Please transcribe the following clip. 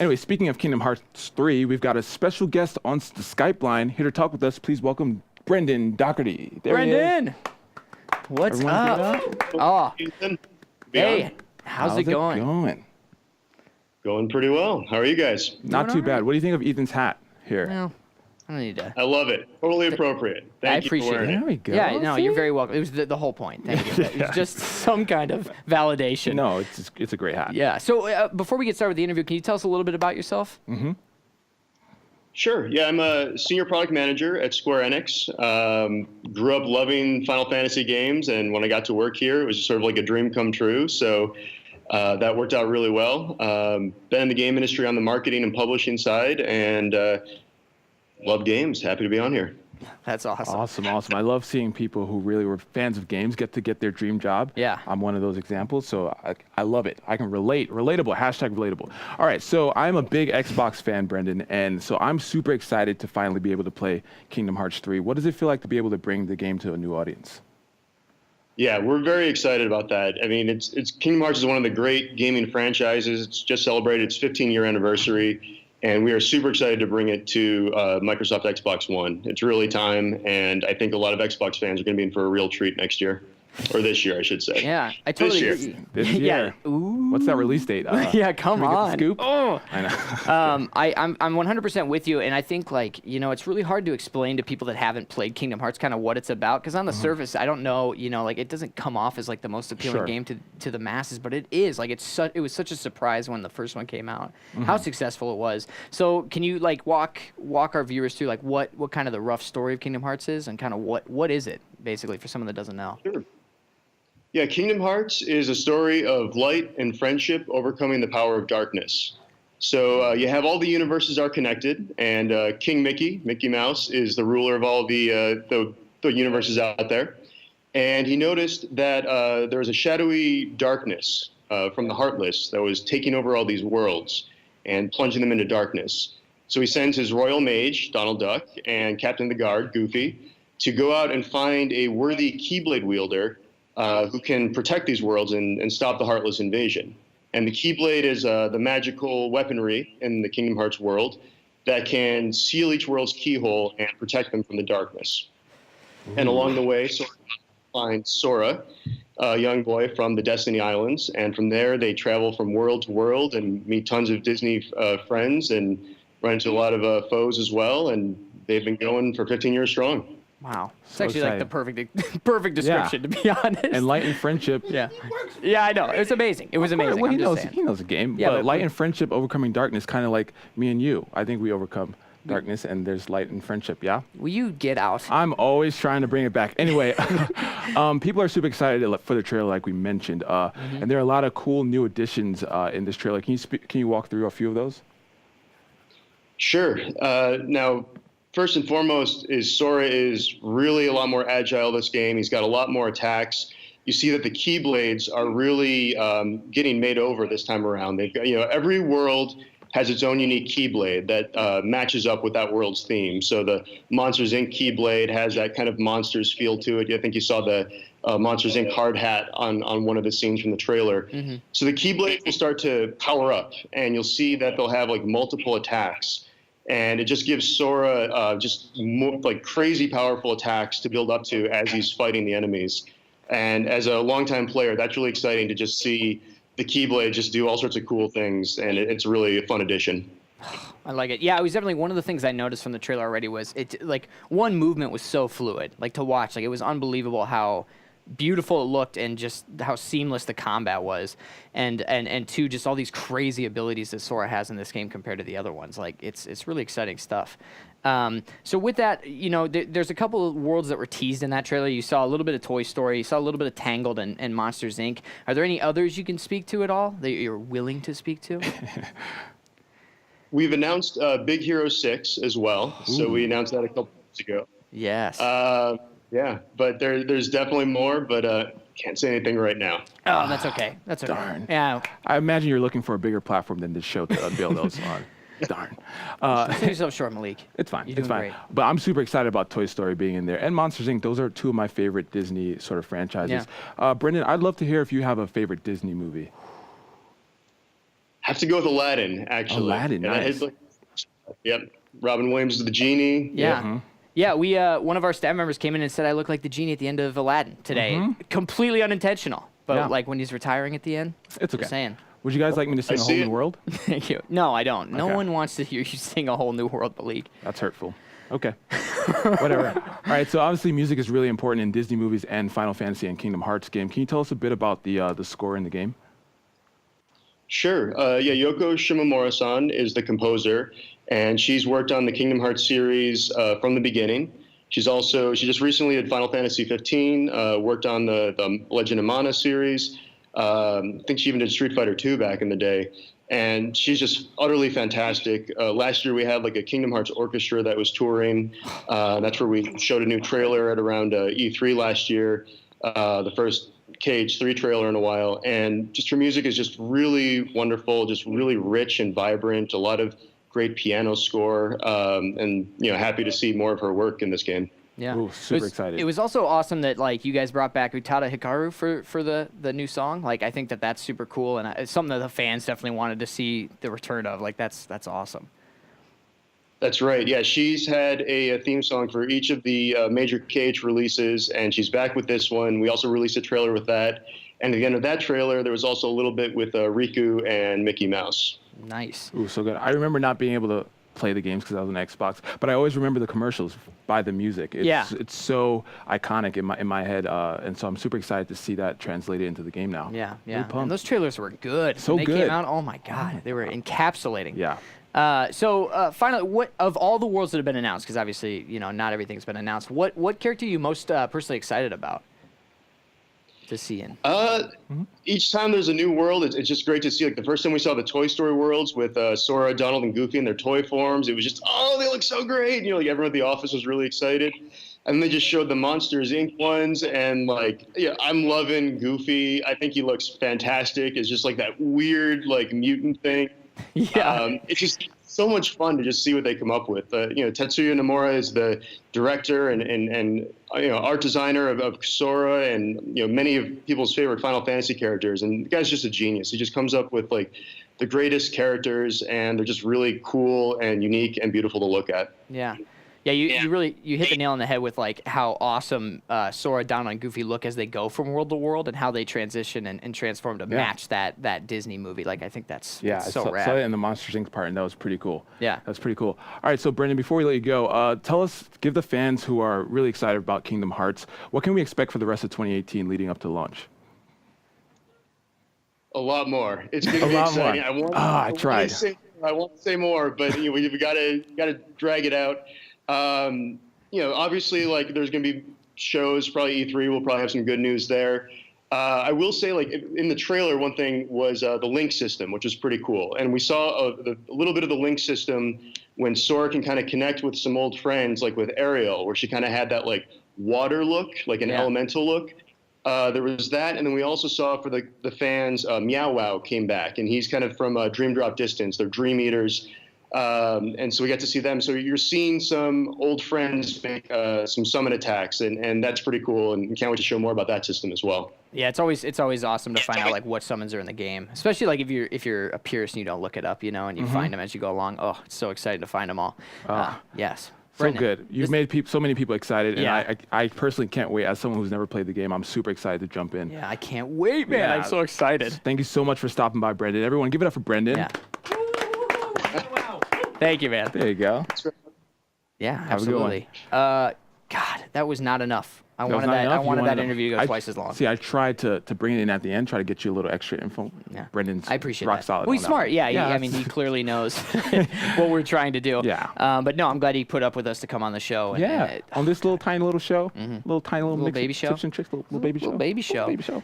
Anyway, speaking of Kingdom Hearts 3, we've got a special guest on the Skype line here to talk with us. Please welcome Brendan Docherty. There Brendan! What's up? Oh, Ethan, hey, how's it going? Going pretty well. How are you guys? Not too bad. What do you think of Ethan's hat here? Well, I don't need to. I love it. Totally appropriate. Thank you for appreciate wearing it. There we go. Yeah, no, you're very welcome. It was the whole point. Thank you. It was just some kind of validation. No, it's a great hat. Yeah. So before we get started with the interview, can you tell us a little bit about yourself? Mm-hmm. Sure. Yeah, I'm a senior product manager at Square Enix. Grew up loving Final Fantasy games, and when I got to work here, it was sort of like a dream come true. So that worked out really well. Been in the game industry on the marketing and publishing side, and love games. Happy to be on here. That's awesome. Awesome. I love seeing people who really were fans of games get their dream job. Yeah. I'm one of those examples, so I love it. I can relate. Relatable. #relatable. All right, so I'm a big Xbox fan, Brendan, and so I'm super excited to finally be able to play Kingdom Hearts 3. What does it feel like to be able to bring the game to a new audience? Yeah, we're very excited about that. I mean, it's Kingdom Hearts is one of the great gaming franchises. It's just celebrated its 15-year anniversary. And we are super excited to bring it to Microsoft Xbox One. It's really time, and I think a lot of Xbox fans are going to be in for a real treat next year. Or this year, I should say. Yeah, I totally agree. This year. Yeah. Ooh. What's that release date? Yeah, come on. Get the scoop? Oh. I know. I'm 100% with you, and I think it's really hard to explain to people that haven't played Kingdom Hearts kind of what it's about, because on the surface, I don't know, it doesn't come off as like the most appealing game to the masses, but it is. Like it was such a surprise when the first one came out, how successful it was. So can you walk our viewers through what kind of the rough story of Kingdom Hearts is, and kind of what is it basically for someone that doesn't know? Sure. Yeah, Kingdom Hearts is a story of light and friendship overcoming the power of darkness. So you have all the universes are connected, and King Mickey Mouse, is the ruler of all the universes out there. And he noticed that there was a shadowy darkness from the Heartless that was taking over all these worlds and plunging them into darkness. So he sends his royal mage, Donald Duck, and Captain of the Guard, Goofy, to go out and find a worthy Keyblade wielder who can protect these worlds and stop the Heartless invasion. And the Keyblade is the magical weaponry in the Kingdom Hearts world that can seal each world's keyhole and protect them from the darkness. Ooh. And along the way, Sora finds Sora, a young boy from the Destiny Islands, and from there they travel from world to world and meet tons of Disney friends and run into a lot of foes as well, and they've been going for 15 years strong. Wow. It's actually like the perfect description, to be honest. And light and friendship. Yeah, I know. It was amazing. It was amazing. Well, he knows the game. Yeah, but light and friendship overcoming darkness, kind of like me and you. I think we overcome darkness, and there's light and friendship, yeah? Will you get out? I'm always trying to bring it back. Anyway, people are super excited for the trailer, like we mentioned. And there are a lot of cool new additions in this trailer. Can you walk through a few of those? Sure. Now, first and foremost is Sora is really a lot more agile this game. He's got a lot more attacks. You see that the Keyblades are really getting made over this time around. They've got, every world has its own unique Keyblade that matches up with that world's theme. So the Monsters, Inc. Keyblade has that kind of Monsters feel to it. I think you saw the Monsters, Inc. hard hat on one of the scenes from the trailer. So the Keyblades will start to power up, and you'll see that they'll have multiple attacks. And it just gives Sora just more, crazy powerful attacks to build up to as he's fighting the enemies. And as a longtime player, that's really exciting to just see the Keyblade just do all sorts of cool things, and it's really a fun addition. I like it. Yeah, it was definitely one of the things I noticed from the trailer already was one movement was so fluid, to watch. It was unbelievable how beautiful it looked and just how seamless the combat was, and two, just all these crazy abilities that Sora has in this game compared to the other ones. It's really exciting stuff. So with that, there's a couple of worlds that were teased in that trailer. You saw a little bit of Toy Story, you saw a little bit of Tangled and Monsters, Inc. Are there any others you can speak to at all that you're willing to speak to? We've announced Big Hero 6 as well. Ooh. So we announced that a couple weeks ago. Yes. Yeah, but there's definitely more, but can't say anything right now. Oh, that's okay. That's okay. Darn. Yeah. I imagine you're looking for a bigger platform than this show to unveil those on. Darn. Save yourself short, Malik. It's fine. You're it's fine. Great. But I'm super excited about Toy Story being in there. And Monsters, Inc. Those are two of my favorite Disney sort of franchises. Yeah. Brendan, I'd love to hear if you have a favorite Disney movie. have to go with Aladdin, actually. Aladdin, And nice. Yep. Robin Williams is the genie. Yeah. Yeah, we one of our staff members came in and said I look like the genie at the end of Aladdin today. Completely unintentional. But Yeah. like when he's retiring at the end, It's okay. just saying. Would you guys like me to sing A Whole see New it. World? Thank you. No, I don't. No Okay. one wants to hear you sing A Whole New World, Malik. That's hurtful. Okay. Whatever. All right. So obviously, music is really important in Disney movies and Final Fantasy and Kingdom Hearts game. Can you tell us a bit about the score in the game? Sure. Yeah, Yoko Shimomura-san is the composer, and she's worked on the Kingdom Hearts series from the beginning. She just recently did Final Fantasy 15, worked on the Legend of Mana series. I think she even did Street Fighter 2 back in the day. And she's just utterly fantastic. Last year we had like a Kingdom Hearts orchestra that was touring. That's where we showed a new trailer at around E3 last year, the first KH3 trailer in a while. And just her music is just really wonderful, just really rich and vibrant, a lot of great piano score, and happy to see more of her work in this game. Yeah. Ooh, super excited. It was also awesome that like you guys brought back Utada Hikaru for the new song. Like I think that's super cool, and it's something that the fans definitely wanted to see the return of. Like that's awesome. That's right. Yeah, she's had a theme song for each of the major KH releases, and she's back with this one. We also released a trailer with that. And at the end of that trailer, there was also a little bit with Riku and Mickey Mouse. Nice. Ooh, so good. I remember not being able to play the games because I was on Xbox, but I always remember the commercials by the music. It's so iconic in my head, and so I'm super excited to see that translated into the game now. Yeah, Really yeah. pumped. And those trailers were good. So when they good. came out, oh my god, they were encapsulating. Yeah. So finally, what of all the worlds that have been announced? Because obviously, not everything's been announced. What character are you most personally excited about to see in? Each time there's a new world, it's just great to see. Like the first time we saw the Toy Story worlds with Sora, Donald, and Goofy in their toy forms, it was just, oh, they look so great. Like everyone at the office was really excited. And they just showed the Monsters Inc. ones, and I'm loving Goofy. I think he looks fantastic. It's just like that weird mutant thing. Yeah. It's just so much fun to just see what they come up with. Tetsuya Nomura is the director and art designer of Sora and many of people's favorite Final Fantasy characters. And the guy's just a genius. He just comes up with the greatest characters, and they're just really cool and unique and beautiful to look at. Yeah. Yeah, you really hit the nail on the head with how awesome Sora, Donald, and Goofy look as they go from world to world, and how they transition and transform to match that Disney movie. I think that's so rad. Saw it in the Monsters Inc. part, and that was pretty cool. Yeah, that's pretty cool. All right, so Brendan, before we let you go, give the fans who are really excited about Kingdom Hearts, what can we expect for the rest of 2018 leading up to launch? A lot more. It's going to be exciting. I tried. I want to say more, but we've got to drag it out. Obviously, there's going to be shows. Probably E3 will probably have some good news there. I will say, in the trailer, one thing was the link system, which was pretty cool. And we saw a little bit of the link system when Sora can kind of connect with some old friends, like with Ariel, where she kind of had that water look, an elemental look. There was that, and then we also saw for the fans, Meow Wow came back, and he's kind of from Dream Drop Distance. They're Dream Eaters. And so we got to see them. So you're seeing some old friends make some summon attacks, and that's pretty cool. And we can't wait to show more about that system as well. Yeah, it's always awesome to find out what summons are in the game, especially if you're a purist and you don't look it up, and you find them as you go along. Oh, it's so exciting to find them all. Yes. So Brendan, good. You've made so many people excited, Yeah. and I personally can't wait. As someone who's never played the game, I'm super excited to jump in. Yeah, I can't wait, man. Yeah. I'm so excited. Thank you so much for stopping by, Brendan. Everyone, give it up for Brendan. Yeah. Thank you, man. There you go. Yeah, Have a good one. absolutely. God, that was not enough. I That was wanted not that. enough? I You wanted that wanted interview to go twice as long. See, I tried to bring it in at the end, try to get you a little extra info. Yeah. Brendan's I appreciate rock that. solid. Well, he's on that smart. one. Yeah, I mean, he clearly knows what we're trying to do. Yeah. But no, I'm glad he put up with us to come on the show. And, Yeah. On this little tiny little show, little tiny little mix baby of show. tips and tricks, little baby show. Little baby show. Little baby show.